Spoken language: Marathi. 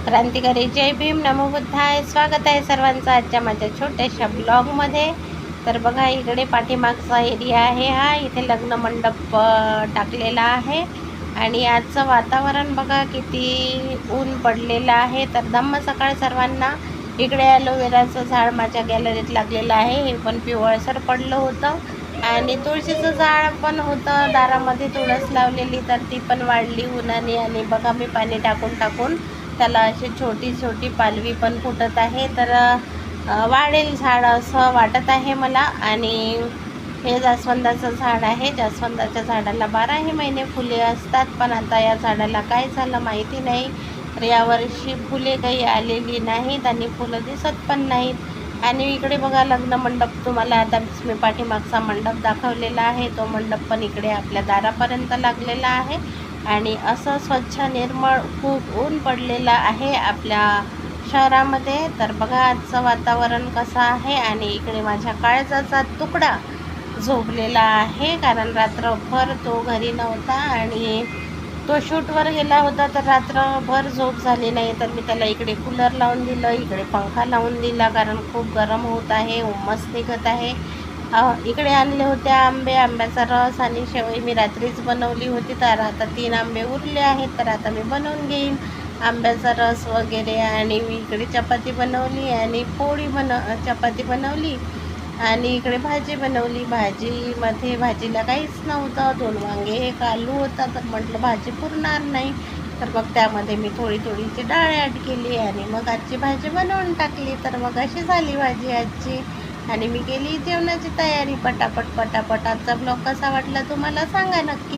क्रांतिकारी जय भीम नमो बुद्धाय. स्वागत आहे सर्वांचं आजच्या माझ्या छोट्याशा ब्लॉगमध्ये. तर बघा इकडे पाठीमागचा एरिया आहे हा. इथे लग्न मंडप टाकलेला आहे आणि आजचं वातावरण बघा किती ऊन पडलेलं आहे. तर धम्म सकाळ सर्वांना. इकडे ॲलोवेराचं झाड माझ्या गॅलरीत लागलेलं आहे. हे पण पिवळसर पडलं होतं आणि तुळशीचं झाड पण होतं दारामध्ये, तुळस लावलेली तर ती पण वाढली उन्हाने. आणि बघा मी पाणी टाकून त्याला अशी छोटी छोटी पालवी पण फुटत आहे. तर वाढेल झाड असं वाटत आहे मला. आणि हे जास्वंदाचं झाड आहे. जास्वंदाच्या झाडाला 12ही महिने फुले असतात, पण आता या झाडाला काय झालं माहिती नाही. तर यावर्षी फुले काही आलेली नाहीत आणि फुलं दिसत पण नाहीत. आणि इकडे बघा लग्न मंडप, तुम्हाला आता मी पाठीमागचा मंडप दाखवलेला आहे. तो मंडप पण इकडे आपल्या दारापर्यंत लागलेला आहे. आणि असं स्वच्छ निर्मळ खूप ऊन पडलेलं आहे आपल्या शहरामध्ये. तर बघा आजचं वातावरण कसं आहे. आणि इकडे माझ्या काळजाचा तुकडा झोपलेला आहे, कारण रात्रभर तो घरी नव्हता आणि तो शूटवर गेला होता. तर रात्रभर झोप झाली नाही. तर मी त्याला इकडे कूलर लावून दिलं, इकडे पंखा लावून दिला, कारण खूप गरम होत आहे, उमस निघत आहे. इकडे आणले होते आंब्याचा रस आणि शेवई मी रात्रीच बनवली होती. तर आता 3 आंबे उरले आहेत, तर आता मी बनवून घेईन आंब्याचा रस वगैरे. आणि मी इकडे चपाती बनवली आणि चपाती बनवली आणि इकडे भाजी बनवली. भाजीला काहीच नव्हतं. 2 वांगे, 1 आलू होता. तर म्हटलं भाजी पुरणार नाही, तर मग त्यामध्ये मी थोडीशी डाळ ॲड केली आणि मग आजची भाजी बनवून टाकली. तर मग अशी झाली भाजी आजची. आणि मी केली जेवणाची तयारी पटापट. आजचा ब्लॉग कसा वाटला तुम्हाला सांगा नक्की.